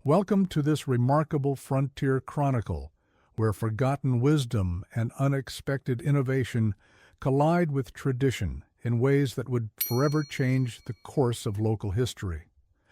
Welcome to this remarkable frontier chronicle, where forgotten wisdom and unexpected innovation collide with tradition in ways that would forever change the course of local history.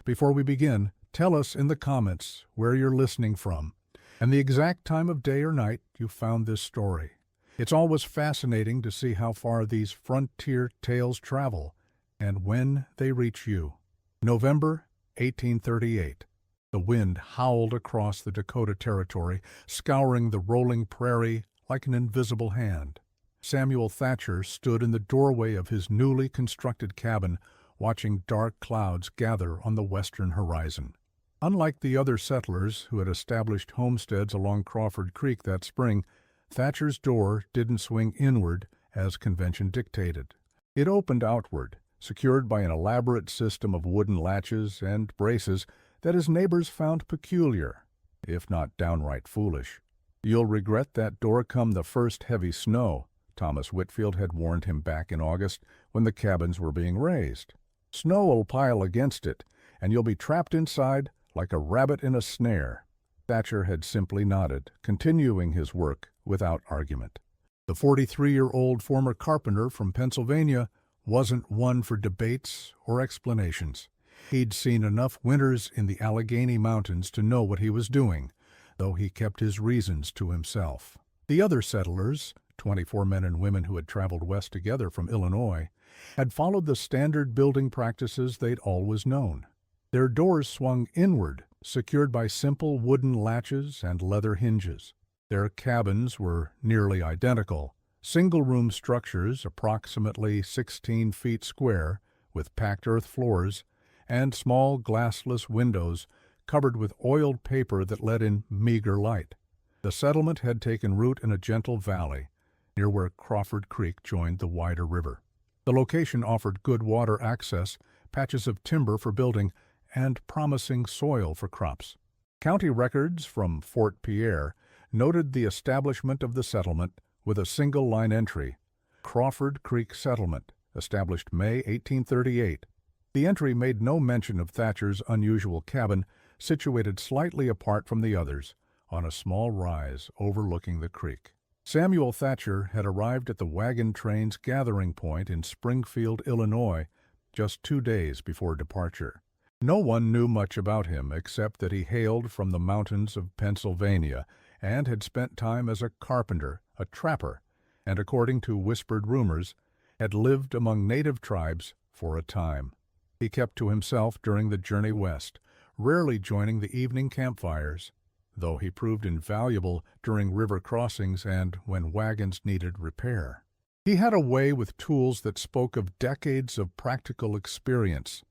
Before we begin, tell us in the comments where you're listening from and the exact time of day or night you found this story. It's always fascinating to see how far these frontier tales travel and when they reach you. November 1838. The wind howled across the Dakota Territory, scouring the rolling prairie like an invisible hand. Samuel Thatcher stood in the doorway of his newly constructed cabin, watching dark clouds gather on the western horizon. Unlike the other settlers who had established homesteads along Crawford Creek that spring, Thatcher's door didn't swing inward as convention dictated. It opened outward, secured by an elaborate system of wooden latches and braces that his neighbors found peculiar, if not downright foolish. "You'll regret that door come the first heavy snow," Thomas Whitfield had warned him back in August when the cabins were being raised. "Snow'll pile against it, and you'll be trapped inside like a rabbit in a snare." Thatcher had simply nodded, continuing his work without argument. The 43-year-old former carpenter from Pennsylvania wasn't one for debates or explanations. He'd seen enough winters in the Allegheny Mountains to know what he was doing, though he kept his reasons to himself. The other settlers, 24 men and women who had traveled west together from Illinois, had followed the standard building practices they'd always known. Their doors swung inward, secured by simple wooden latches and leather hinges. Their cabins were nearly identical, single-room structures approximately 16 feet square, with packed earth floors, and small glassless windows covered with oiled paper that let in meager light. The settlement had taken root in a gentle valley, near where Crawford Creek joined the wider river. The location offered good water access, patches of timber for building, and promising soil for crops. County records from Fort Pierre noted the establishment of the settlement with a single-line entry, Crawford Creek Settlement, established May 1838. The entry made no mention of Thatcher's unusual cabin, situated slightly apart from the others, on a small rise overlooking the creek. Samuel Thatcher had arrived at the wagon train's gathering point in Springfield, Illinois, just 2 days before departure. No one knew much about him except that he hailed from the mountains of Pennsylvania and had spent time as a carpenter, a trapper, and according to whispered rumors, had lived among native tribes for a time. He kept to himself during the journey west, rarely joining the evening campfires, though he proved invaluable during river crossings and when wagons needed repair. He had a way with tools that spoke of decades of practical experience,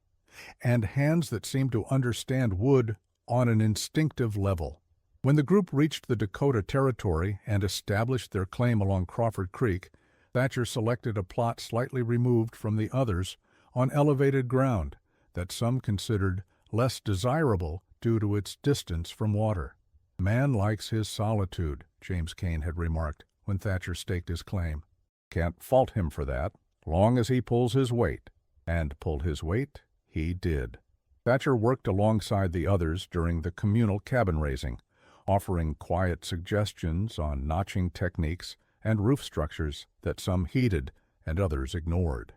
and hands that seemed to understand wood on an instinctive level. When the group reached the Dakota Territory and established their claim along Crawford Creek, Thatcher selected a plot slightly removed from the others on elevated ground that some considered less desirable due to its distance from water. "Man likes his solitude," James Cain had remarked when Thatcher staked his claim. "Can't fault him for that, long as he pulls his weight." And pulled his weight he did. Thatcher worked alongside the others during the communal cabin raising, offering quiet suggestions on notching techniques and roof structures that some heeded and others ignored.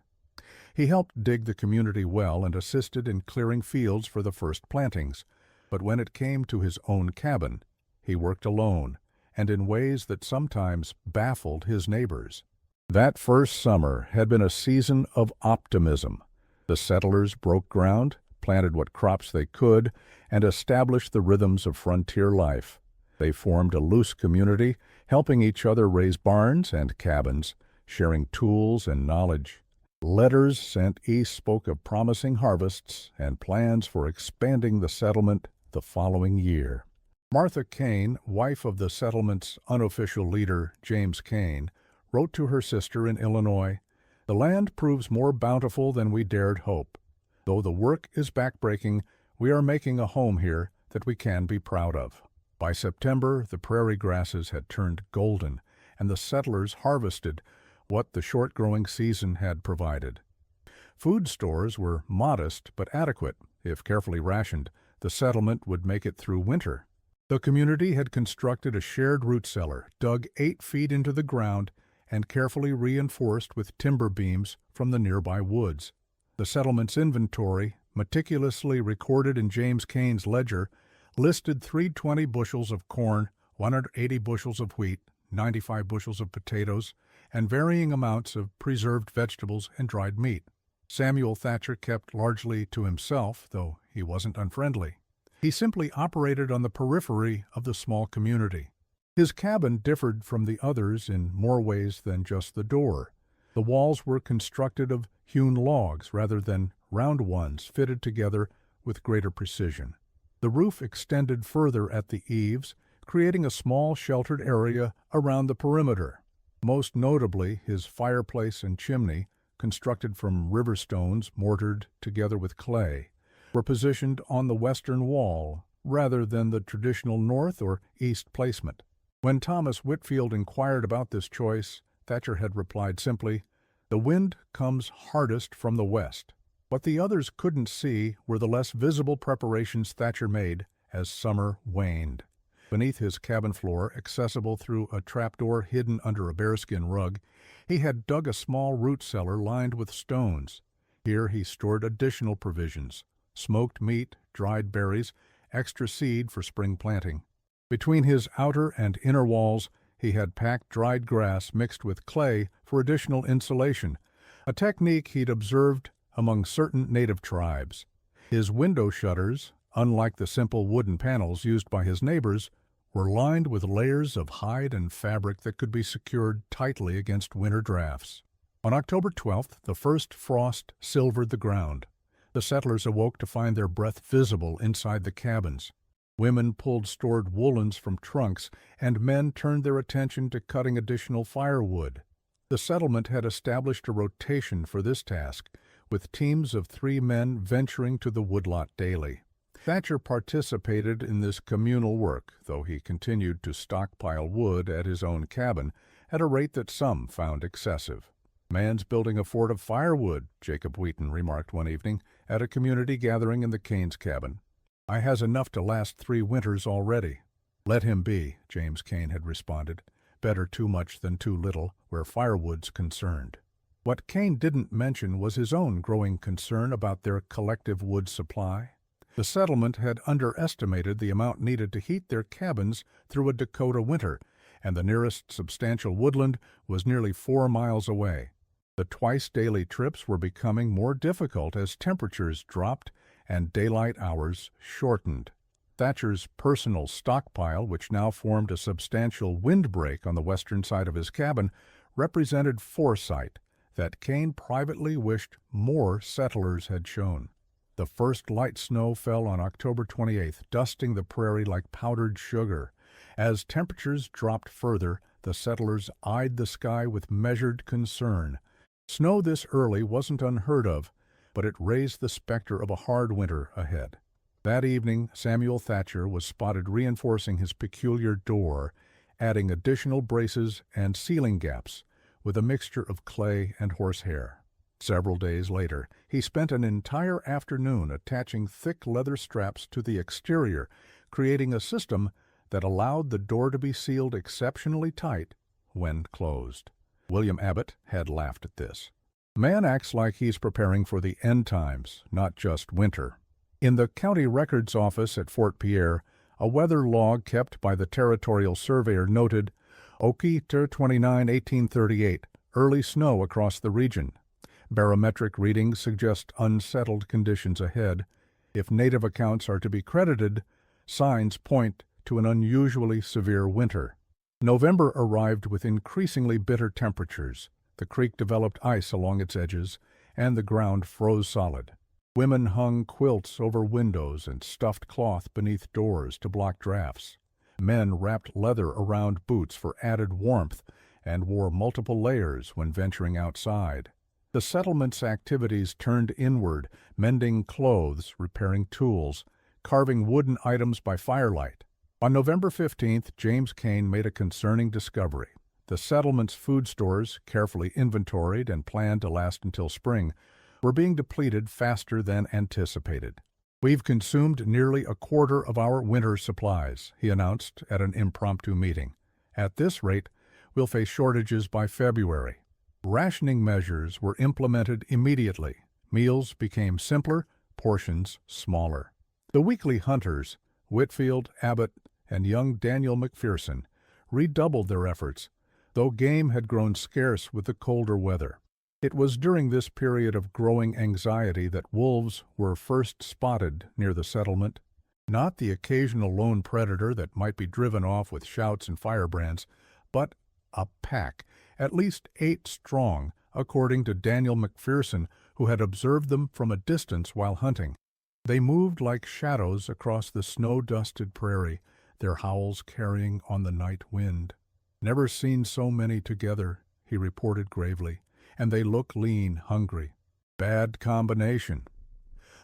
He helped dig the community well and assisted in clearing fields for the first plantings, but when it came to his own cabin, he worked alone and in ways that sometimes baffled his neighbors. That first summer had been a season of optimism. The settlers broke ground, planted what crops they could, and established the rhythms of frontier life. They formed a loose community, helping each other raise barns and cabins, sharing tools and knowledge. Letters sent east spoke of promising harvests and plans for expanding the settlement the following year. Martha Cain, wife of the settlement's unofficial leader, James Cain, wrote to her sister in Illinois, "The land proves more bountiful than we dared hope. Though the work is backbreaking, we are making a home here that we can be proud of." By September, the prairie grasses had turned golden, and the settlers harvested what the short-growing season had provided. Food stores were modest but adequate, if carefully rationed. The The settlement would make it through winter. The community had constructed a shared root cellar, dug 8 feet into the ground, and carefully reinforced with timber beams from the nearby woods. The settlement's inventory, meticulously recorded in James Cain's ledger, listed 320 bushels of corn, 180 bushels of wheat, 95 bushels of potatoes, and varying amounts of preserved vegetables and dried meat. Samuel Thatcher kept largely to himself, though he wasn't unfriendly. He simply operated on the periphery of the small community. His cabin differed from the others in more ways than just the door. The walls were constructed of hewn logs rather than round ones fitted together with greater precision. The roof extended further at the eaves, creating a small sheltered area around the perimeter. Most notably, his fireplace and chimney, constructed from river stones mortared together with clay, were positioned on the western wall rather than the traditional north or east placement. When Thomas Whitfield inquired about this choice, Thatcher had replied simply, "The wind comes hardest from the west." What the others couldn't see were the less visible preparations Thatcher made as summer waned. Beneath his cabin floor, accessible through a trapdoor hidden under a bearskin rug, he had dug a small root cellar lined with stones. Here he stored additional provisions: smoked meat, dried berries, extra seed for spring planting. Between his outer and inner walls, he had packed dried grass mixed with clay for additional insulation, a technique he'd observed among certain native tribes. His window shutters, unlike the simple wooden panels used by his neighbors, were lined with layers of hide and fabric that could be secured tightly against winter drafts. On October 12th, the first frost silvered the ground. The settlers awoke to find their breath visible inside the cabins. Women pulled stored woolens from trunks, and men turned their attention to cutting additional firewood. The settlement had established a rotation for this task, with teams of 3 men venturing to the woodlot daily. Thatcher participated in this communal work, though he continued to stockpile wood at his own cabin at a rate that some found excessive. "Man's building a fort of firewood," Jacob Wheaton remarked one evening at a community gathering in the Cain's cabin. "I has enough to last 3 winters already." "Let him be," James Cain had responded. "Better too much than too little, where firewood's concerned." What Cain didn't mention was his own growing concern about their collective wood supply. The settlement had underestimated the amount needed to heat their cabins through a Dakota winter, and the nearest substantial woodland was nearly 4 miles away. The twice-daily trips were becoming more difficult as temperatures dropped and daylight hours shortened. Thatcher's personal stockpile, which now formed a substantial windbreak on the western side of his cabin, represented foresight that Cain privately wished more settlers had shown. The first light snow fell on October 28th, dusting the prairie like powdered sugar. As temperatures dropped further, the settlers eyed the sky with measured concern. Snow this early wasn't unheard of, but it raised the specter of a hard winter ahead. That evening, Samuel Thatcher was spotted reinforcing his peculiar door, adding additional braces and ceiling gaps with a mixture of clay and horsehair. Several days later, he spent an entire afternoon attaching thick leather straps to the exterior, creating a system that allowed the door to be sealed exceptionally tight when closed. William Abbott had laughed at this. "Man acts like he's preparing for the end times, not just winter." In the county records office at Fort Pierre, a weather log kept by the territorial surveyor noted, "Oki ter 29, 1838, early snow across the region." Barometric readings suggest unsettled conditions ahead. If native accounts are to be credited, signs point to an unusually severe winter. November arrived with increasingly bitter temperatures. The creek developed ice along its edges, and the ground froze solid. Women hung quilts over windows and stuffed cloth beneath doors to block drafts. Men wrapped leather around boots for added warmth and wore multiple layers when venturing outside. The settlement's activities turned inward, mending clothes, repairing tools, carving wooden items by firelight. On November 15th, James Cain made a concerning discovery. The settlement's food stores, carefully inventoried and planned to last until spring, were being depleted faster than anticipated. "We've consumed nearly a quarter of our winter supplies," he announced at an impromptu meeting. "At this rate, we'll face shortages by February." Rationing measures were implemented immediately. Meals became simpler, portions smaller. The weekly hunters, Whitfield, Abbott, and young Daniel McPherson, redoubled their efforts, though game had grown scarce with the colder weather. It was during this period of growing anxiety that wolves were first spotted near the settlement. Not the occasional lone predator that might be driven off with shouts and firebrands, but a pack, at least 8 strong, according to Daniel McPherson, who had observed them from a distance while hunting. They moved like shadows across the snow-dusted prairie, their howls carrying on the night wind. "Never seen so many together," he reported gravely, "and they look lean, hungry. Bad combination."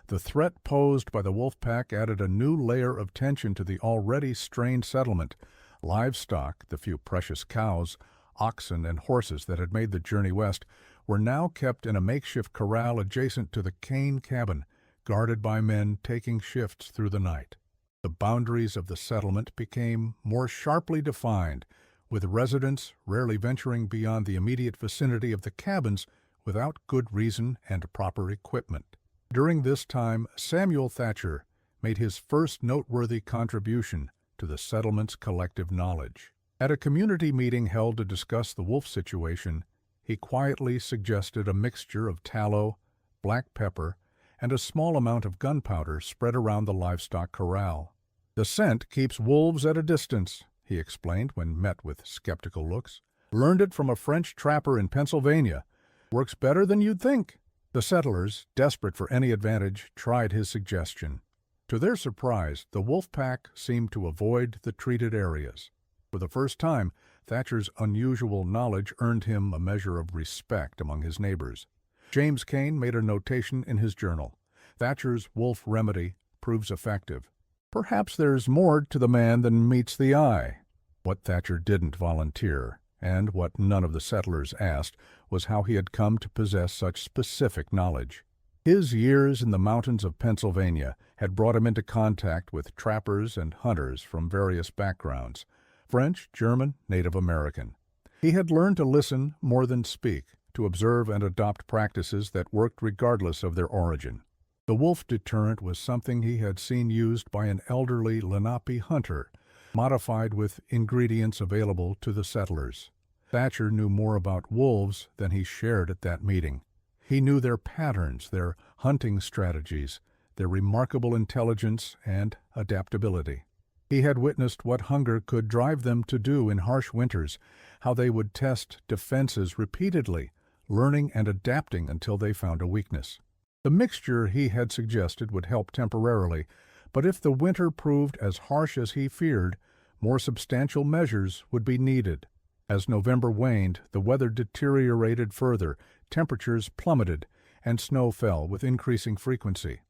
The threat posed by the wolf pack added a new layer of tension to the already strained settlement. Livestock, the few precious cows, oxen, and horses that had made the journey west, were now kept in a makeshift corral adjacent to the Kane cabin, guarded by men taking shifts through the night. The boundaries of the settlement became more sharply defined, with residents rarely venturing beyond the immediate vicinity of the cabins without good reason and proper equipment. During this time, Samuel Thatcher made his first noteworthy contribution to the settlement's collective knowledge. At a community meeting held to discuss the wolf situation, he quietly suggested a mixture of tallow, black pepper, and a small amount of gunpowder spread around the livestock corral. "The scent keeps wolves at a distance," he explained when met with skeptical looks. "Learned it from a French trapper in Pennsylvania. Works better than you'd think." The settlers, desperate for any advantage, tried his suggestion. To their surprise, the wolf pack seemed to avoid the treated areas. For the first time, Thatcher's unusual knowledge earned him a measure of respect among his neighbors. James Kane made a notation in his journal. "Thatcher's wolf remedy proves effective. Perhaps there's more to the man than meets the eye." What Thatcher didn't volunteer, and what none of the settlers asked, was how he had come to possess such specific knowledge. His years in the mountains of Pennsylvania had brought him into contact with trappers and hunters from various backgrounds: French, German, Native American. He had learned to listen more than speak, to observe and adopt practices that worked regardless of their origin. The wolf deterrent was something he had seen used by an elderly Lenape hunter, modified with ingredients available to the settlers. Thatcher knew more about wolves than he shared at that meeting. He knew their patterns, their hunting strategies, their remarkable intelligence and adaptability. He had witnessed what hunger could drive them to do in harsh winters, how they would test defenses repeatedly, learning and adapting until they found a weakness. The mixture he had suggested would help temporarily, but if the winter proved as harsh as he feared, more substantial measures would be needed. As November waned, the weather deteriorated further, temperatures plummeted, and snow fell with increasing frequency.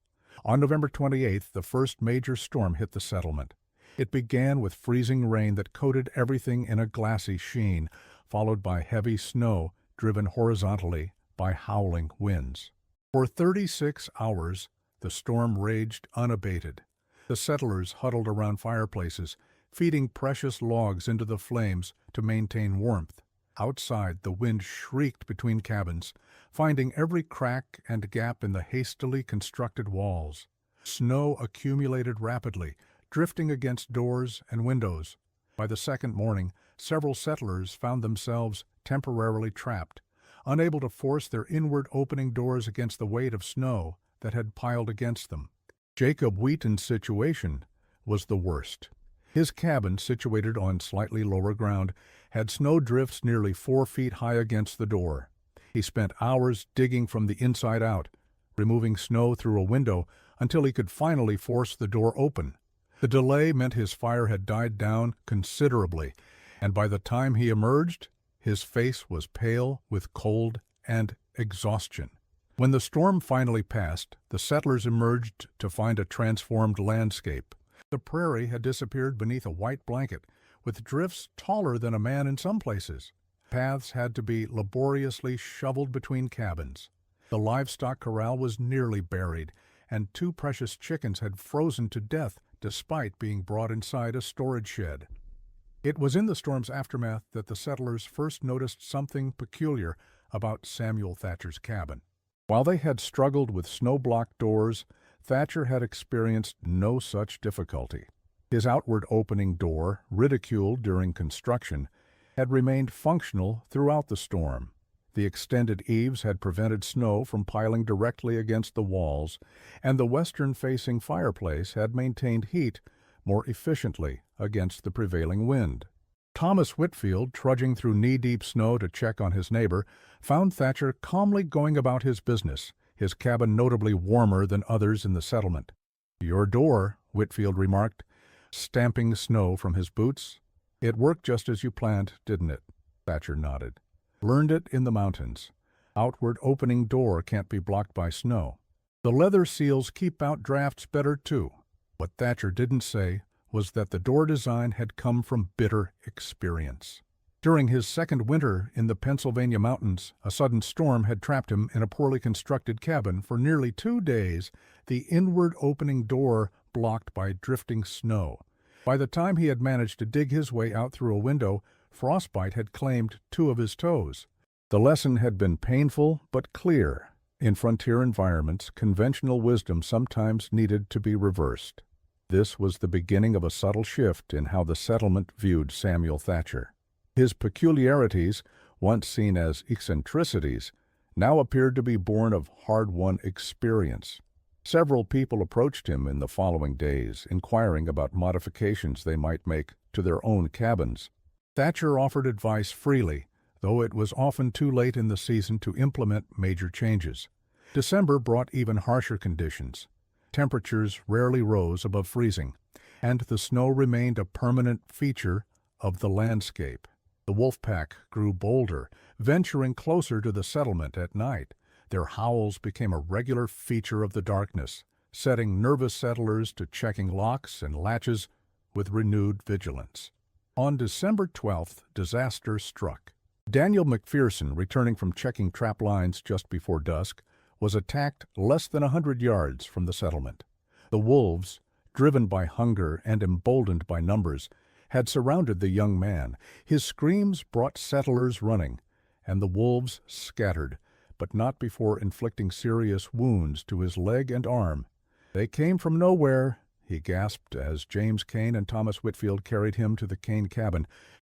On November 28th, the first major storm hit the settlement. It began with freezing rain that coated everything in a glassy sheen, followed by heavy snow driven horizontally by howling winds. For 36 hours, the storm raged unabated. The settlers huddled around fireplaces, feeding precious logs into the flames to maintain warmth. Outside, the wind shrieked between cabins, finding every crack and gap in the hastily constructed walls. Snow accumulated rapidly, drifting against doors and windows. By the second morning, several settlers found themselves temporarily trapped, unable to force their inward opening doors against the weight of snow that had piled against them. Jacob Wheaton's situation was the worst. His cabin, situated on slightly lower ground, had snow drifts nearly 4 feet high against the door. He spent hours digging from the inside out, removing snow through a window until he could finally force the door open. The delay meant his fire had died down considerably, and by the time he emerged, his face was pale with cold and exhaustion. When the storm finally passed, the settlers emerged to find a transformed landscape. The prairie had disappeared beneath a white blanket, with drifts taller than a man in some places. Paths had to be laboriously shoveled between cabins. The livestock corral was nearly buried, and 2 precious chickens had frozen to death despite being brought inside a storage shed. It was in the storm's aftermath that the settlers first noticed something peculiar about Samuel Thatcher's cabin. While they had struggled with snow-blocked doors, Thatcher had experienced no such difficulty. His outward opening door, ridiculed during construction, had remained functional throughout the storm. The extended eaves had prevented snow from piling directly against the walls, and the western-facing fireplace had maintained heat more efficiently against the prevailing wind. Thomas Whitfield, trudging through knee-deep snow to check on his neighbor, found Thatcher calmly going about his business, his cabin notably warmer than others in the settlement. "Your door," Whitfield remarked, stamping snow from his boots. "It worked just as you planned, didn't it?" Thatcher nodded. "Learned it in the mountains. Outward opening door can't be blocked by snow. The leather seals keep out drafts better, too." What Thatcher didn't say was that the door design had come from bitter experience. During his second winter in the Pennsylvania mountains, a sudden storm had trapped him in a poorly constructed cabin for nearly 2 days, the inward opening door blocked by drifting snow. By the time he had managed to dig his way out through a window, frostbite had claimed 2 of his toes. The lesson had been painful but clear. In frontier environments, conventional wisdom sometimes needed to be reversed. This was the beginning of a subtle shift in how the settlement viewed Samuel Thatcher. His peculiarities, once seen as eccentricities, now appeared to be born of hard-won experience. Several people approached him in the following days, inquiring about modifications they might make to their own cabins. Thatcher offered advice freely, though it was often too late in the season to implement major changes. December brought even harsher conditions. Temperatures rarely rose above freezing, and the snow remained a permanent feature of the landscape. The wolf pack grew bolder, venturing closer to the settlement at night. Their howls became a regular feature of the darkness, setting nervous settlers to checking locks and latches with renewed vigilance. On December 12th, disaster struck. Daniel McPherson, returning from checking trap lines just before dusk, was attacked less than 100 yards from the settlement. The wolves, driven by hunger and emboldened by numbers, had surrounded the young man. His screams brought settlers running, and the wolves scattered, but not before inflicting serious wounds to his leg and arm. "They came from nowhere," he gasped as James Kane and Thomas Whitfield carried him to the Kane cabin,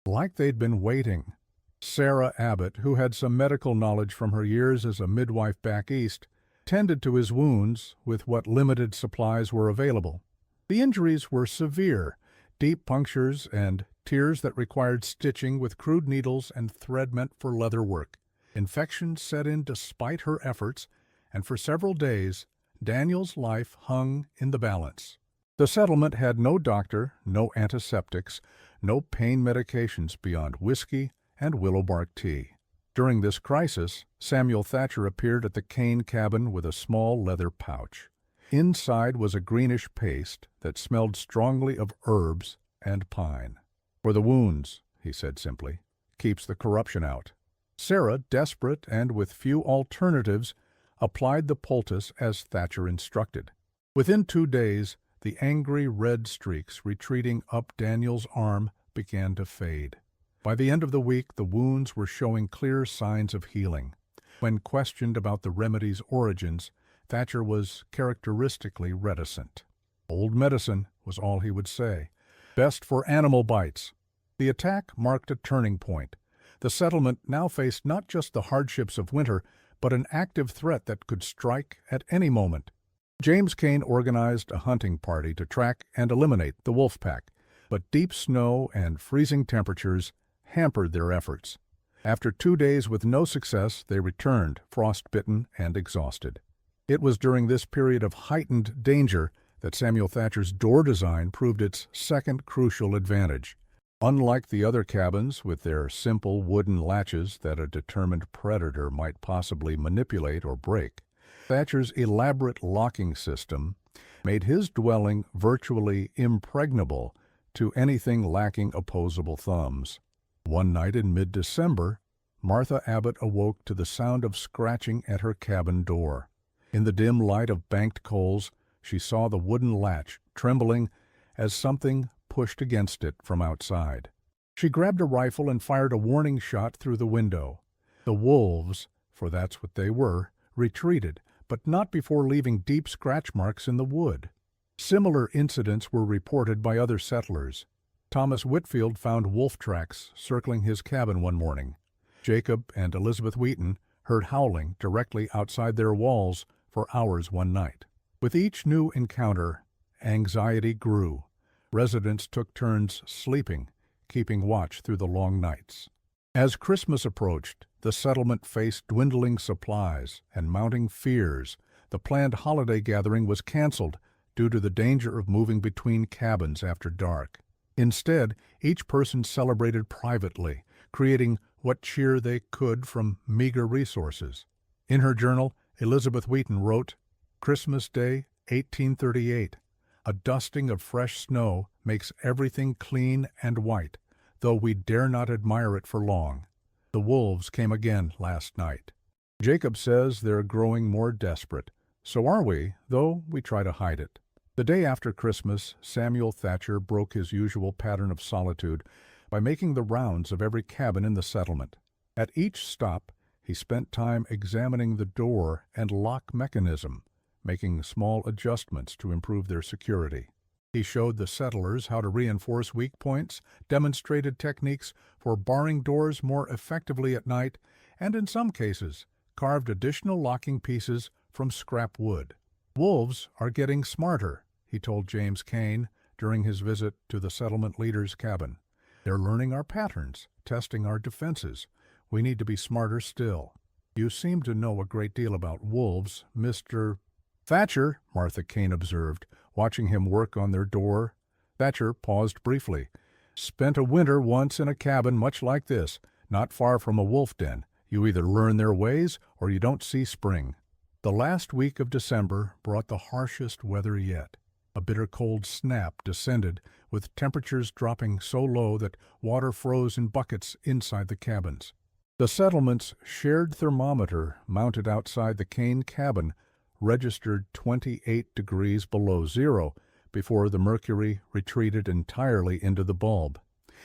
"like they'd been waiting." Sarah Abbott, who had some medical knowledge from her years as a midwife back east, tended to his wounds with what limited supplies were available. The injuries were severe, deep punctures and tears that required stitching with crude needles and thread meant for leather work. Infection set in despite her efforts, and for several days, Daniel's life hung in the balance. The settlement had no doctor, no antiseptics, no pain medications beyond whiskey and willow bark tea. During this crisis, Samuel Thatcher appeared at the Kane cabin with a small leather pouch. Inside was a greenish paste that smelled strongly of herbs and pine. "For the wounds," he said simply. "Keeps the corruption out." Sarah, desperate and with few alternatives, applied the poultice as Thatcher instructed. Within 2 days, the angry red streaks retreating up Daniel's arm began to fade. By the end of the week, the wounds were showing clear signs of healing. When questioned about the remedy's origins, Thatcher was characteristically reticent. "Old medicine," was all he would say. "Best for animal bites." The attack marked a turning point. The settlement now faced not just the hardships of winter, but an active threat that could strike at any moment. James Kane organized a hunting party to track and eliminate the wolf pack, but deep snow and freezing temperatures hampered their efforts. After 2 days with no success, they returned, frostbitten and exhausted. It was during this period of heightened danger that Samuel Thatcher's door design proved its second crucial advantage. Unlike the other cabins with their simple wooden latches that a determined predator might possibly manipulate or break, Thatcher's elaborate locking system made his dwelling virtually impregnable to anything lacking opposable thumbs. One night in mid-December, Martha Abbott awoke to the sound of scratching at her cabin door. In the dim light of banked coals, she saw the wooden latch trembling as something pushed against it from outside. She grabbed a rifle and fired a warning shot through the window. The wolves, for that's what they were, retreated, but not before leaving deep scratch marks in the wood. Similar incidents were reported by other settlers. Thomas Whitfield found wolf tracks circling his cabin one morning. Jacob and Elizabeth Wheaton heard howling directly outside their walls for hours one night. With each new encounter, anxiety grew. Residents took turns sleeping, keeping watch through the long nights. As Christmas approached, the settlement faced dwindling supplies and mounting fears. The planned holiday gathering was canceled due to the danger of moving between cabins after dark. Instead, each person celebrated privately, creating what cheer they could from meager resources. In her journal, Elizabeth Wheaton wrote, "Christmas Day, 1838. A dusting of fresh snow makes everything clean and white, though we dare not admire it for long. The wolves came again last night." Jacob says they're growing more desperate. So are we, though we try to hide it. The day after Christmas, Samuel Thatcher broke his usual pattern of solitude by making the rounds of every cabin in the settlement. At each stop, he spent time examining the door and lock mechanism, making small adjustments to improve their security. He showed the settlers how to reinforce weak points, demonstrated techniques for barring doors more effectively at night, and in some cases, carved additional locking pieces from scrap wood. "Wolves are getting smarter," he told James Kane during his visit to the settlement leader's cabin. "They're learning our patterns, testing our defenses. We need to be smarter still." "You seem to know a great deal about wolves, Mr. Thatcher," Martha Kane observed, watching him work on their door. Thatcher paused briefly. "Spent a winter once in a cabin much like this, not far from a wolf den. You either learn their ways or you don't see spring." The last week of December brought the harshest weather yet. A bitter cold snap descended, with temperatures dropping so low that water froze in buckets inside the cabins. The settlement's shared thermometer, mounted outside the Kane cabin, registered 28 degrees below zero before the mercury retreated entirely into the bulb.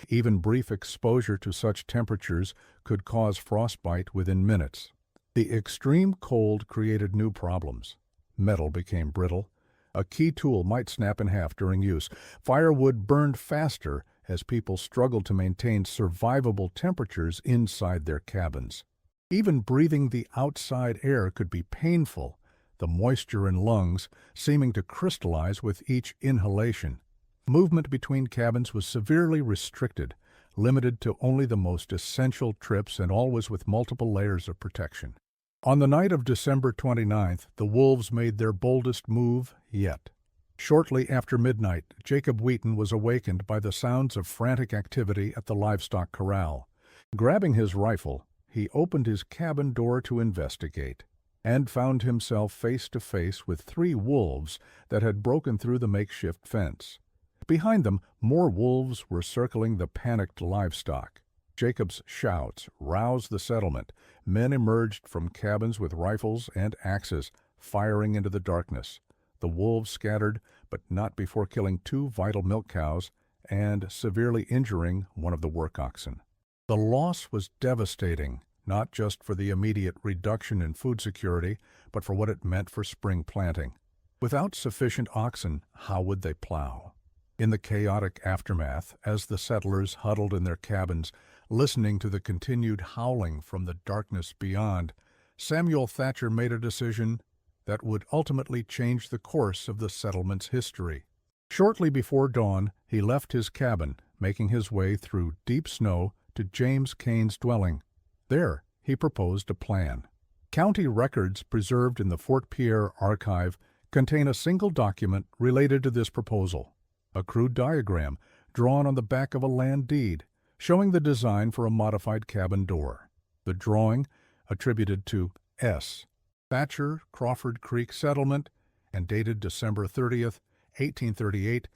Even brief exposure to such temperatures could cause frostbite within minutes. The extreme cold created new problems. Metal became brittle. A key tool might snap in half during use. Firewood burned faster as people struggled to maintain survivable temperatures inside their cabins. Even breathing the outside air could be painful, the moisture in lungs seeming to crystallize with each inhalation. Movement between cabins was severely restricted, limited to only the most essential trips and always with multiple layers of protection. On the night of December 29th, the wolves made their boldest move yet. Shortly after midnight, Jacob Wheaton was awakened by the sounds of frantic activity at the livestock corral. Grabbing his rifle, he opened his cabin door to investigate, and found himself face to face with 3 wolves that had broken through the makeshift fence. Behind them, more wolves were circling the panicked livestock. Jacob's shouts roused the settlement. Men emerged from cabins with rifles and axes, firing into the darkness. The wolves scattered, but not before killing 2 vital milk cows and severely injuring one of the work oxen. The loss was devastating, not just for the immediate reduction in food security, but for what it meant for spring planting. Without sufficient oxen, how would they plow? In the chaotic aftermath, as the settlers huddled in their cabins, listening to the continued howling from the darkness beyond, Samuel Thatcher made a decision that would ultimately change the course of the settlement's history. Shortly before dawn, he left his cabin, making his way through deep snow to James Kane's dwelling. There, he proposed a plan. County records preserved in the Fort Pierre archive contain a single document related to this proposal, a crude diagram drawn on the back of a land deed, showing the design for a modified cabin door. The drawing, attributed to S. Thatcher, Crawford Creek Settlement, and dated December 30th, 1838,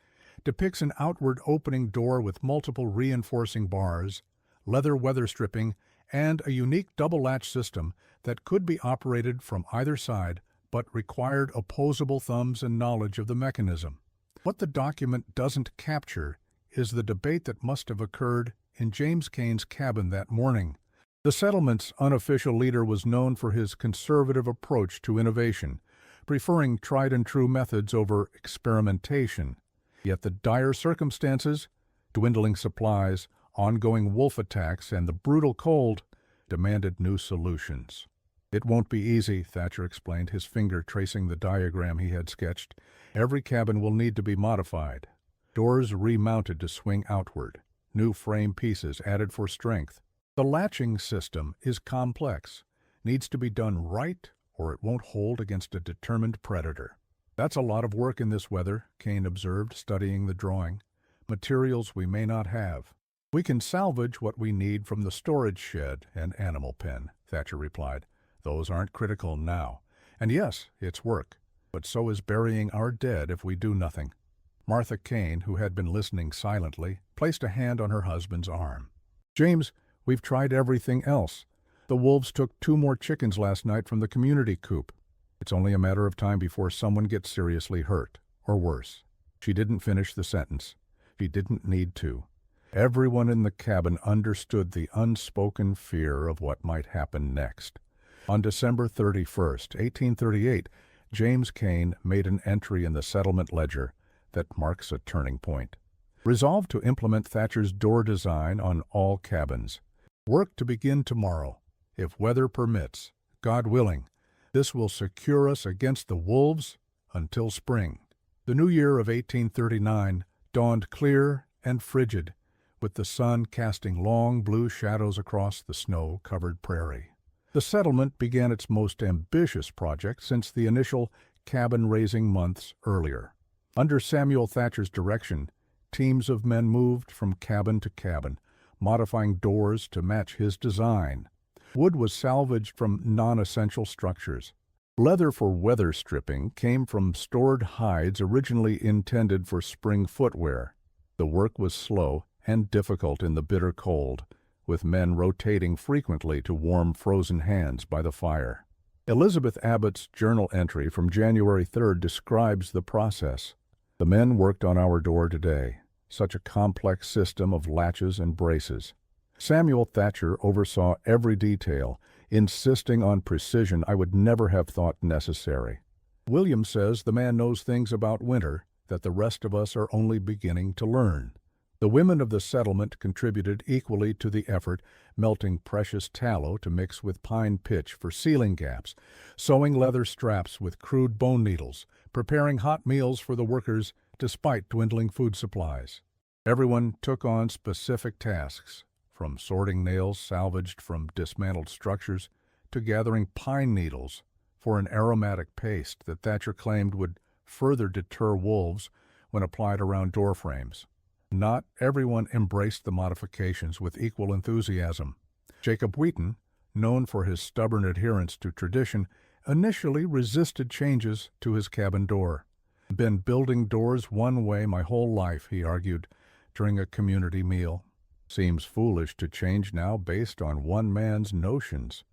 depicts an outward opening door with multiple reinforcing bars, leather weather stripping, and a unique double latch system that could be operated from either side but required opposable thumbs and knowledge of the mechanism. What the document doesn't capture is the debate that must have occurred in James Cain's cabin that morning. The settlement's unofficial leader was known for his conservative approach to innovation, preferring tried-and-true methods over experimentation. Yet the dire circumstances, dwindling supplies, ongoing wolf attacks, and the brutal cold demanded new solutions. "It won't be easy," Thatcher explained, his finger tracing the diagram he had sketched. "Every cabin will need to be modified. Doors remounted to swing outward, new frame pieces added for strength. The latching system is complex, needs to be done right or it won't hold against a determined predator." "That's a lot of work in this weather," Cain observed, studying the drawing. "Materials we may not have." "We can salvage what we need from the storage shed and animal pen," Thatcher replied. "Those aren't critical now. And yes, it's work, but so is burying our dead if we do nothing." Martha Cain, who had been listening silently, placed a hand on her husband's arm. "James, we've tried everything else. The wolves took 2 more chickens last night from the community coop. It's only a matter of time before someone gets seriously hurt, or worse." She didn't finish the sentence. She didn't need to. Everyone in the cabin understood the unspoken fear of what might happen next. On December 31st, 1838, James Cain made an entry in the settlement ledger that marks a turning point. Resolved to implement Thatcher's door design on all cabins. "Work to begin tomorrow. If weather permits, God willing, this will secure us against the wolves until spring." The new year of 1839 dawned clear and frigid, with the sun casting long blue shadows across the snow-covered prairie. The settlement began its most ambitious project since the initial cabin-raising months earlier. Under Samuel Thatcher's direction, teams of men moved from cabin to cabin, modifying doors to match his design. Wood was salvaged from non-essential structures. Leather for weather stripping came from stored hides originally intended for spring footwear. The work was slow and difficult in the bitter cold, with men rotating frequently to warm frozen hands by the fire. Elizabeth Abbott's journal entry from January 3rd describes the process. "The men worked on our door today, such a complex system of latches and braces. Samuel Thatcher oversaw every detail, insisting on precision I would never have thought necessary. William says the man knows things about winter that the rest of us are only beginning to learn." The women of the settlement contributed equally to the effort, melting precious tallow to mix with pine pitch for sealing gaps, sewing leather straps with crude bone needles, preparing hot meals for the workers despite dwindling food supplies. Everyone took on specific tasks, from sorting nails salvaged from dismantled structures to gathering pine needles for an aromatic paste that Thatcher claimed would further deter wolves when applied around door frames. Not everyone embraced the modifications with equal enthusiasm. Jacob Wheaton, known for his stubborn adherence to tradition, initially resisted changes to his cabin door. "Been building doors one way my whole life," he argued during a community meal. "Seems foolish to change now based on one man's notions."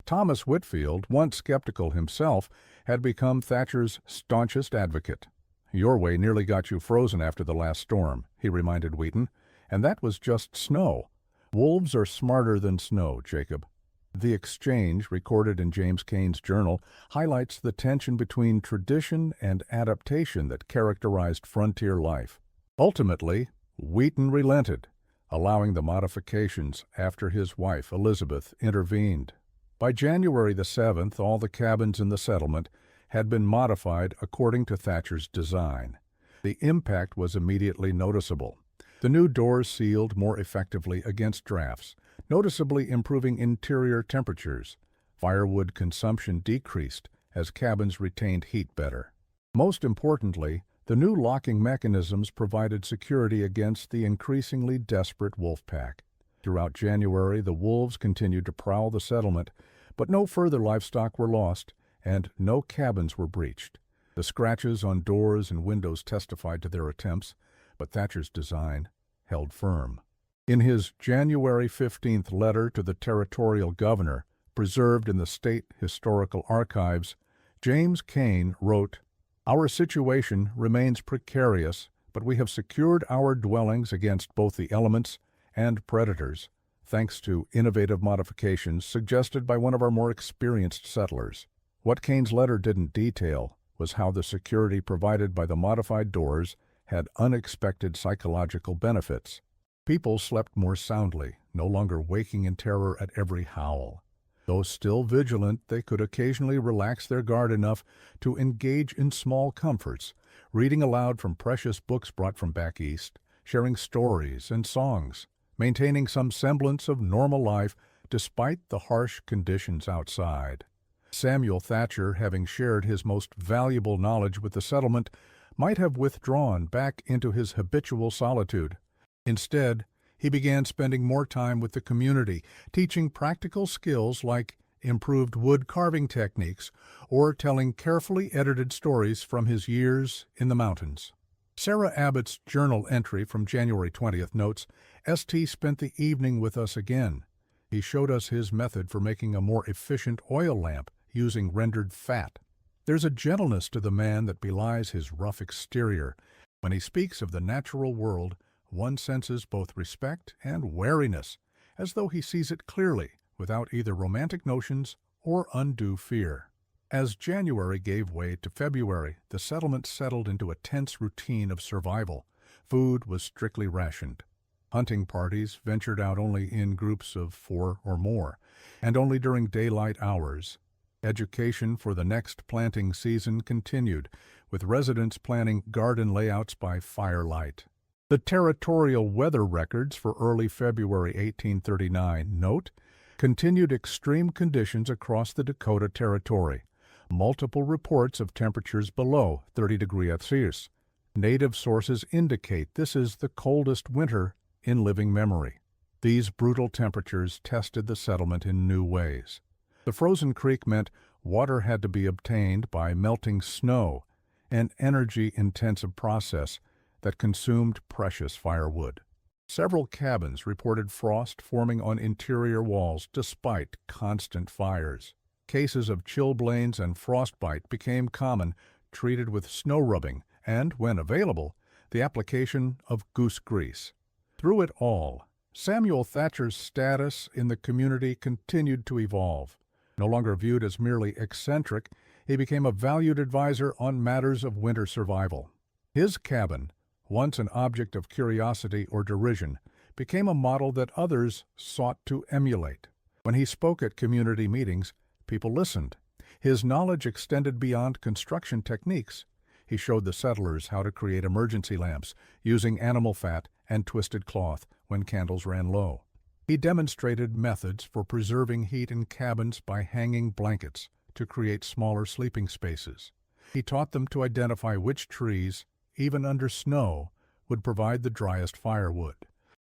Thomas Whitfield, once skeptical himself, had become Thatcher's staunchest advocate. "Your way nearly got you frozen after the last storm," he reminded Wheaton, "and that was just snow. Wolves are smarter than snow, Jacob." The exchange, recorded in James Cain's journal, highlights the tension between tradition and adaptation that characterized frontier life. Ultimately, Wheaton relented, allowing the modifications after his wife, Elizabeth, intervened. By January the 7th, all the cabins in the settlement had been modified according to Thatcher's design. The impact was immediately noticeable. The new doors sealed more effectively against drafts, noticeably improving interior temperatures. Firewood consumption decreased as cabins retained heat better. Most importantly, the new locking mechanisms provided security against the increasingly desperate wolf pack. Throughout January, the wolves continued to prowl the settlement, but no further livestock were lost, and no cabins were breached. The scratches on doors and windows testified to their attempts, but Thatcher's design held firm. In his January 15th letter to the territorial governor, preserved in the State Historical Archives, James Cain wrote, "Our situation remains precarious, but we have secured our dwellings against both the elements and predators, thanks to innovative modifications suggested by one of our more experienced settlers." What Cain's letter didn't detail was how the security provided by the modified doors had unexpected psychological benefits. People slept more soundly, no longer waking in terror at every howl. Though still vigilant, they could occasionally relax their guard enough to engage in small comforts, reading aloud from precious books brought from back east, sharing stories and songs, maintaining some semblance of normal life despite the harsh conditions outside. Samuel Thatcher, having shared his most valuable knowledge with the settlement, might have withdrawn back into his habitual solitude. Instead, he began spending more time with the community, teaching practical skills like improved wood carving techniques or telling carefully edited stories from his years in the mountains. Sarah Abbott's journal entry from January 20th notes, "St. spent the evening with us again. He showed us his method for making a more efficient oil lamp using rendered fat. There's a gentleness to the man that belies his rough exterior. When he speaks of the natural world, one senses both respect and wariness, as though he sees it clearly, without either romantic notions or undue fear." As January gave way to February, the settlement settled into a tense routine of survival. Food was strictly rationed. Hunting parties ventured out only in groups of 4 or more, and only during daylight hours. Education for the next planting season continued, with residents planning garden layouts by firelight. The territorial weather records for early February 1839 note continued extreme conditions across the Dakota Territory, multiple reports of temperatures below 30 degrees Celsius. Native sources indicate this is the coldest winter in living memory. These brutal temperatures tested the settlement in new ways. The frozen creek meant water had to be obtained by melting snow, an energy-intensive process that consumed precious firewood. Several cabins reported frost forming on interior walls despite constant fires. Cases of chilblains and frostbite became common, treated with snow rubbing and, when available, the application of goose grease. Through it all, Samuel Thatcher's status in the community continued to evolve. No longer viewed as merely eccentric, he became a valued advisor on matters of winter survival. His cabin, once an object of curiosity or derision, became a model that others sought to emulate. When he spoke at community meetings, people listened. His knowledge extended beyond construction techniques. He showed the settlers how to create emergency lamps using animal fat and twisted cloth when candles ran low. He demonstrated methods for preserving heat in cabins by hanging blankets to create smaller sleeping spaces. He taught them to identify which trees, even under snow, would provide the driest firewood.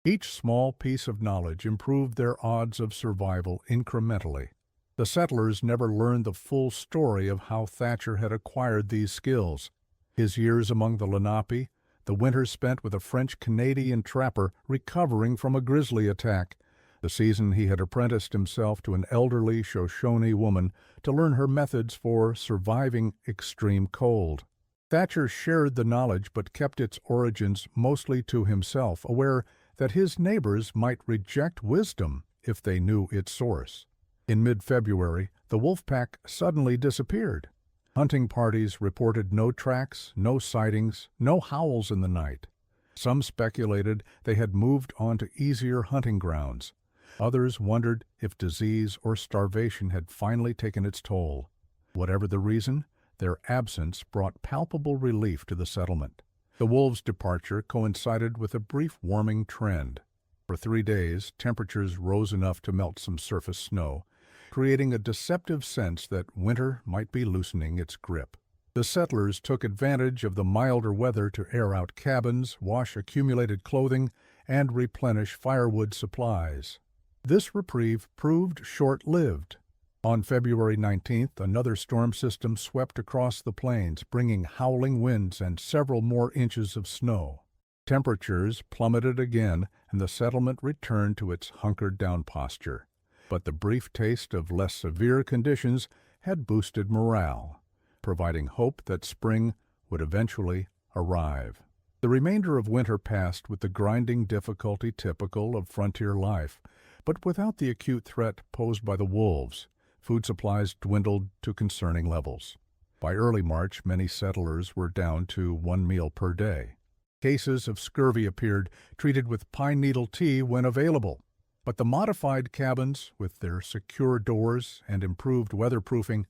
Each small piece of knowledge improved their odds of survival incrementally. The settlers never learned the full story of how Thatcher had acquired these skills. His years among the Lenape, the winters spent with a French-Canadian trapper recovering from a grizzly attack, the season he had apprenticed himself to an elderly Shoshone woman to learn her methods for surviving extreme cold. Thatcher shared the knowledge but kept its origins mostly to himself, aware that his neighbors might reject wisdom if they knew its source. In mid-February, the wolf pack suddenly disappeared. Hunting parties reported no tracks, no sightings, no howls in the night. Some speculated they had moved on to easier hunting grounds. Others wondered if disease or starvation had finally taken its toll. Whatever the reason, their absence brought palpable relief to the settlement. The wolves' departure coincided with a brief warming trend. For 3 days, temperatures rose enough to melt some surface snow, creating a deceptive sense that winter might be loosening its grip. The settlers took advantage of the milder weather to air out cabins, wash accumulated clothing, and replenish firewood supplies. This reprieve proved short-lived. On February 19th, another storm system swept across the plains, bringing howling winds and several more inches of snow. Temperatures plummeted again, and the settlement returned to its hunkered-down posture. But the brief taste of less severe conditions had boosted morale. providing hope that spring would eventually arrive. The remainder of winter passed with the grinding difficulty typical of frontier life, but without the acute threat posed by the wolves. Food supplies dwindled to concerning levels. By early March, many settlers were down to 1 meal per day. Cases of scurvy appeared, treated with pine needle tea when available. But the modified cabins, with their secure doors and improved weatherproofing,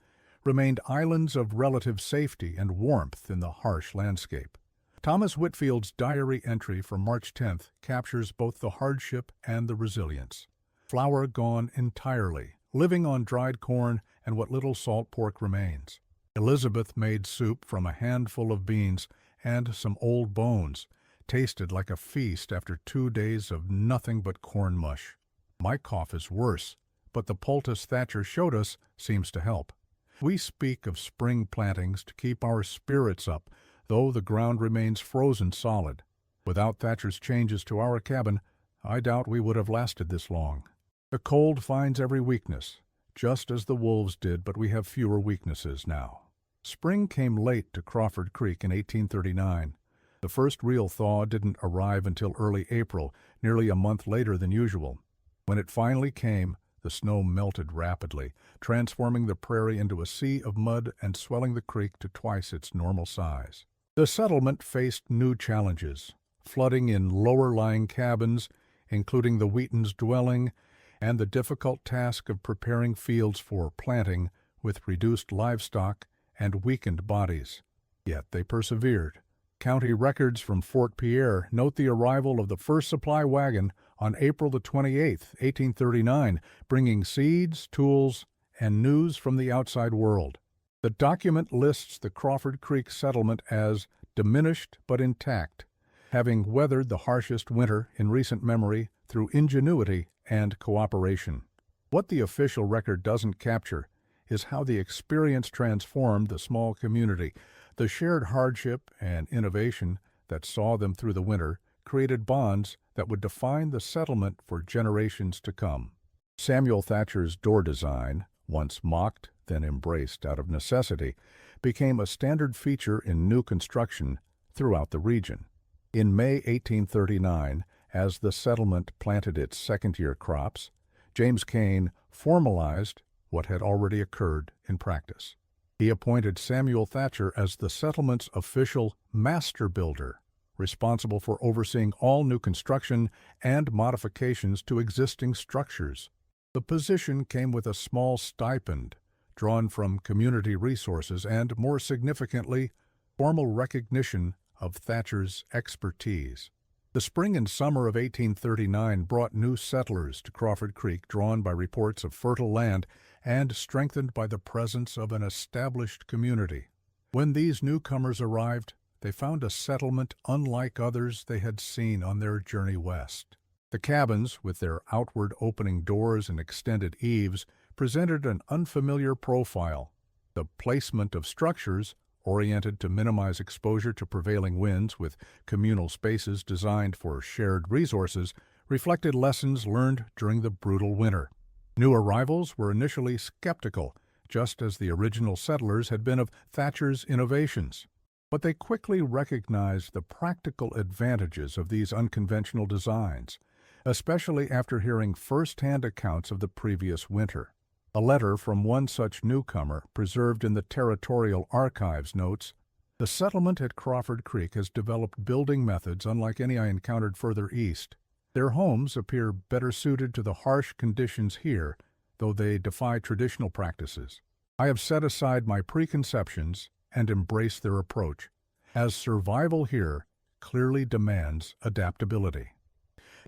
remained islands of relative safety and warmth in the harsh landscape. Thomas Whitfield's diary entry from March 10th captures both the hardship and the resilience. Flour gone entirely, living on dried corn and what little salt pork remains. Elizabeth made soup from a handful of beans and some old bones, tasted like a feast after 2 days of nothing but corn mush. My cough is worse, but the poultice Thatcher showed us seems to help. We speak of spring plantings to keep our spirits up, though the ground remains frozen solid. Without Thatcher's changes to our cabin, I doubt we would have lasted this long. The cold finds every weakness, just as the wolves did, but we have fewer weaknesses now. Spring came late to Crawford Creek in 1839. The first real thaw didn't arrive until early April, nearly a month later than usual. When it finally came, the snow melted rapidly, transforming the prairie into a sea of mud and swelling the creek to twice its normal size. The settlement faced new challenges: flooding in lower-lying cabins, including the Wheatons' dwelling, and the difficult task of preparing fields for planting with reduced livestock and weakened bodies. Yet they persevered. County records from Fort Pierre note the arrival of the first supply wagon on April the 28th, 1839, bringing seeds, tools, and news from the outside world. The document lists the Crawford Creek settlement as diminished but intact, having weathered the harshest winter in recent memory through ingenuity and cooperation. What the official record doesn't capture is how the experience transformed the small community. The shared hardship and innovation that saw them through the winter created bonds that would define the settlement for generations to come. Samuel Thatcher's door design, once mocked, then embraced out of necessity, became a standard feature in new construction throughout the region. In May 1839, as the settlement planted its second-year crops, James Cain formalized what had already occurred in practice. He appointed Samuel Thatcher as the settlement's official master builder, responsible for overseeing all new construction and modifications to existing structures. The position came with a small stipend drawn from community resources and, more significantly, formal recognition of Thatcher's expertise. The spring and summer of 1839 brought new settlers to Crawford Creek, drawn by reports of fertile land and strengthened by the presence of an established community. When these newcomers arrived, they found a settlement unlike others they had seen on their journey west. The cabins, with their outward opening doors and extended eaves, presented an unfamiliar profile. The placement of structures, oriented to minimize exposure to prevailing winds with communal spaces designed for shared resources, reflected lessons learned during the brutal winter. New arrivals were initially skeptical, just as the original settlers had been of Thatcher's innovations. But they quickly recognized the practical advantages of these unconventional designs, especially after hearing first-hand accounts of the previous winter. A letter from one such newcomer, preserved in the Territorial Archives, notes, "The settlement at Crawford Creek has developed building methods unlike any I encountered further east. Their homes appear better suited to the harsh conditions here, though they defy traditional practices. I have set aside my preconceptions and embraced their approach, as survival here clearly demands adaptability."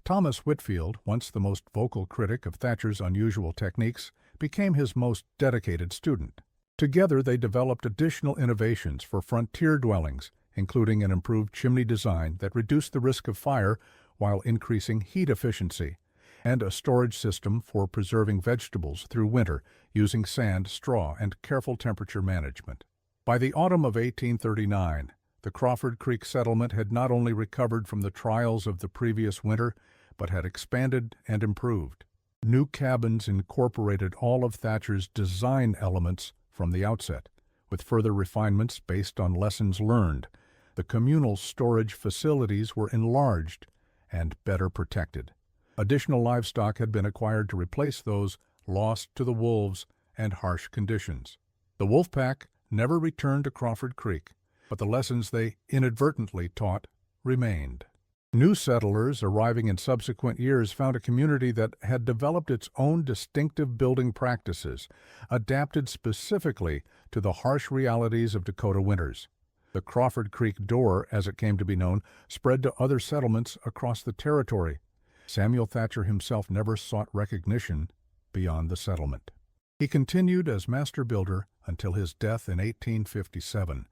Thomas Whitfield, once the most vocal critic of Thatcher's unusual techniques, became his most dedicated student. Together they developed additional innovations for frontier dwellings, including an improved chimney design that reduced the risk of fire while increasing heat efficiency, and a storage system for preserving vegetables through winter using sand, straw, and careful temperature management. By the autumn of 1839, the Crawford Creek settlement had not only recovered from the trials of the previous winter, but had expanded and improved. New cabins incorporated all of Thatcher's design elements from the outset, with further refinements based on lessons learned. The communal storage facilities were enlarged and better protected. Additional livestock had been acquired to replace those lost to the wolves and harsh conditions. The wolf pack never returned to Crawford Creek, but the lessons they inadvertently taught remained. New settlers arriving in subsequent years found a community that had developed its own distinctive building practices, adapted specifically to the harsh realities of Dakota winters. The Crawford Creek Door, as it came to be known, spread to other settlements across the territory. Samuel Thatcher himself never sought recognition beyond the settlement. He continued as master builder until his death in 1857,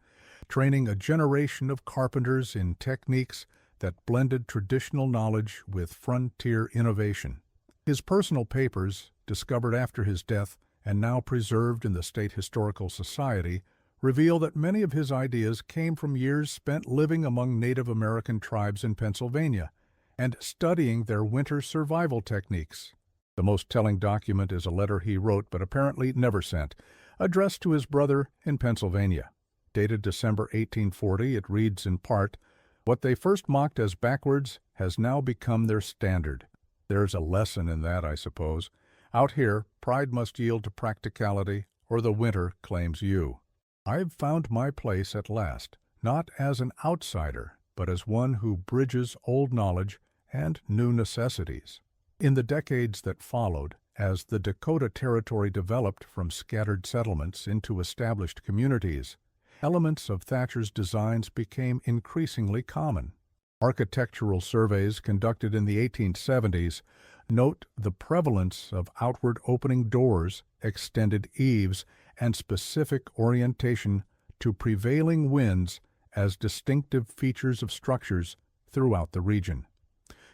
training a generation of carpenters in techniques that blended traditional knowledge with frontier innovation. His personal papers, discovered after his death and now preserved in the State Historical Society, reveal that many of his ideas came from years spent living among Native American tribes in Pennsylvania and studying their winter survival techniques. The most telling document is a letter he wrote but apparently never sent, addressed to his brother in Pennsylvania. Dated December 1840, it reads in part, "What they first mocked as backwards has now become their standard. There's a lesson in that, I suppose. Out here, pride must yield to practicality, or the winter claims you. I've found my place at last, not as an outsider, but as one who bridges old knowledge and new necessities." In the decades that followed, as the Dakota Territory developed from scattered settlements into established communities, elements of Thatcher's designs became increasingly common. Architectural surveys conducted in the 1870s note the prevalence of outward opening doors, extended eaves, and specific orientation to prevailing winds as distinctive features of structures throughout the region.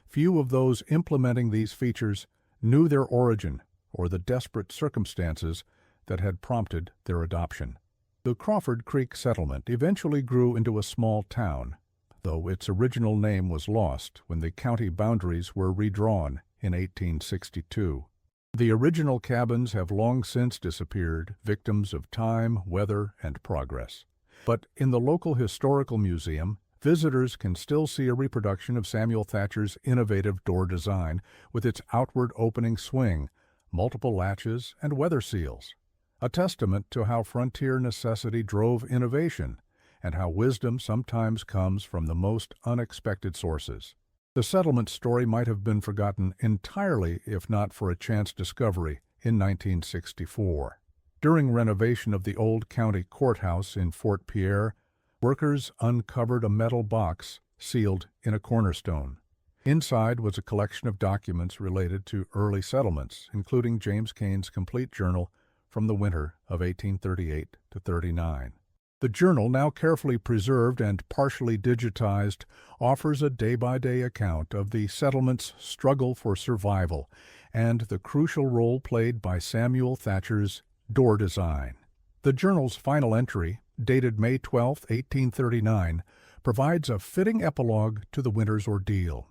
Few of those implementing these features knew their origin or the desperate circumstances that had prompted their adoption. The Crawford Creek settlement eventually grew into a small town, though its original name was lost when the county boundaries were redrawn in 1862. The original cabins have long since disappeared, victims of time, weather, and progress. But in the local historical museum, visitors can still see a reproduction of Samuel Thatcher's innovative door design with its outward opening swing, multiple latches, and weather seals, a testament to how frontier necessity drove innovation and how wisdom sometimes comes from the most unexpected sources. The settlement story might have been forgotten entirely if not for a chance discovery in 1964. During renovation of the old county courthouse in Fort Pierre, workers uncovered a metal box sealed in a cornerstone. Inside was a collection of documents related to early settlements, including James Cain's complete journal from the winter of 1838-39. The journal, now carefully preserved and partially digitized, offers a day-by-day account of the settlement's struggle for survival and the crucial role played by Samuel Thatcher's door design. The journal's final entry, dated May 12, 1839, provides a fitting epilogue to the winter's ordeal.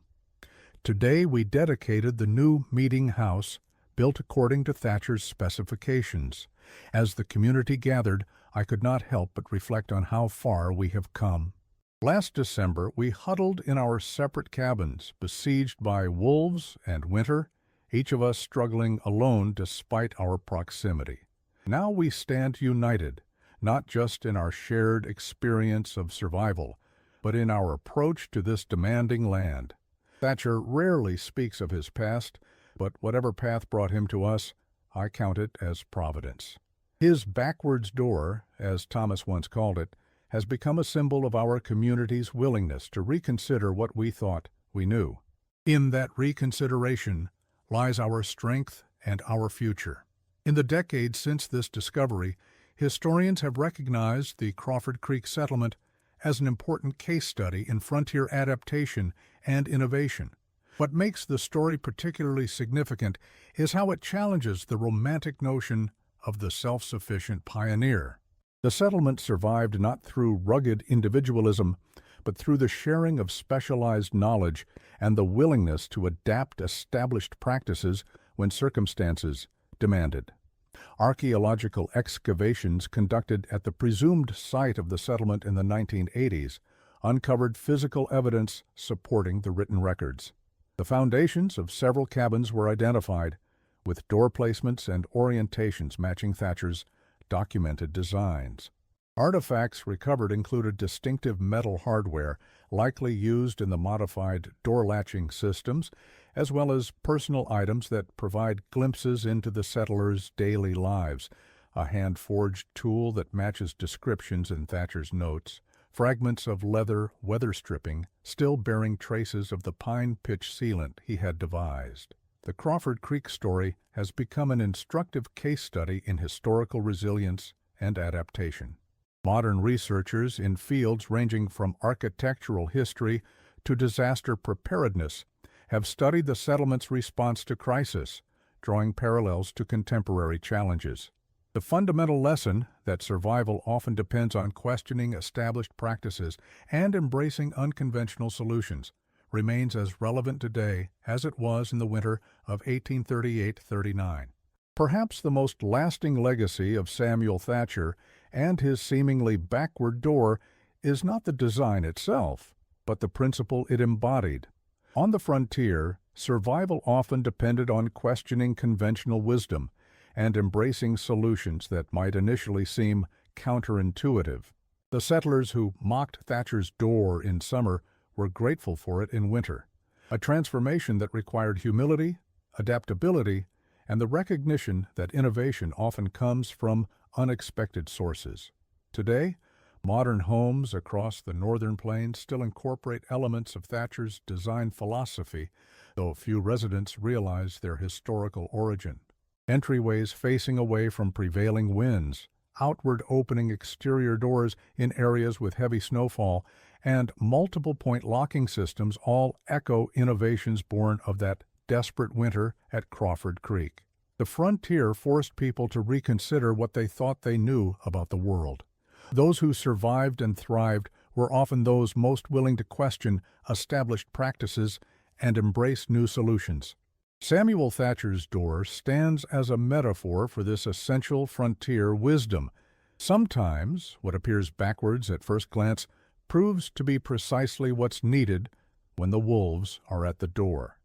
Today we dedicated the new meeting house, built according to Thatcher's specifications. As the community gathered, I could not help but reflect on how far we have come. Last December, we huddled in our separate cabins, besieged by wolves and winter, each of us struggling alone despite our proximity. Now we stand united, not just in our shared experience of survival, but in our approach to this demanding land. Thatcher rarely speaks of his past, but whatever path brought him to us, I count it as providence. His backwards door, as Thomas once called it, has become a symbol of our community's willingness to reconsider what we thought we knew. In that reconsideration lies our strength and our future. In the decades since this discovery, historians have recognized the Crawford Creek settlement as an important case study in frontier adaptation and innovation. What makes the story particularly significant is how it challenges the romantic notion of the self-sufficient pioneer. The settlement survived not through rugged individualism, but through the sharing of specialized knowledge and the willingness to adapt established practices when circumstances demanded. Archaeological excavations conducted at the presumed site of the settlement in the 1980s uncovered physical evidence supporting the written records. The foundations of several cabins were identified, with door placements and orientations matching Thatcher's documented designs. Artifacts recovered included distinctive metal hardware, likely used in the modified door latching systems, as well as personal items that provide glimpses into the settlers' daily lives, a hand-forged tool that matches descriptions in Thatcher's notes, fragments of leather weather stripping still bearing traces of the pine pitch sealant he had devised. The Crawford Creek story has become an instructive case study in historical resilience and adaptation. Modern researchers in fields ranging from architectural history to disaster preparedness have studied the settlement's response to crisis, drawing parallels to contemporary challenges. The fundamental lesson that survival often depends on questioning established practices and embracing unconventional solutions remains as relevant today as it was in the winter of 1838-39. Perhaps the most lasting legacy of Samuel Thatcher and his seemingly backward door is not the design itself, but the principle it embodied. On the frontier, survival often depended on questioning conventional wisdom and embracing solutions that might initially seem counterintuitive. The settlers who mocked Thatcher's door in summer were grateful for it in winter, a transformation that required humility, adaptability, and the recognition that innovation often comes from unexpected sources. Today, modern homes across the northern plains still incorporate elements of Thatcher's design philosophy, though few residents realize their historical origin. Entryways facing away from prevailing winds, outward opening exterior doors in areas with heavy snowfall, and multiple point locking systems all echo innovations born of that desperate winter at Crawford Creek. The frontier forced people to reconsider what they thought they knew about the world. Those who survived and thrived were often those most willing to question established practices and embrace new solutions. Samuel Thatcher's door stands as a metaphor for this essential frontier wisdom. Sometimes, what appears backwards at first glance proves to be precisely what's needed when the wolves are at the door.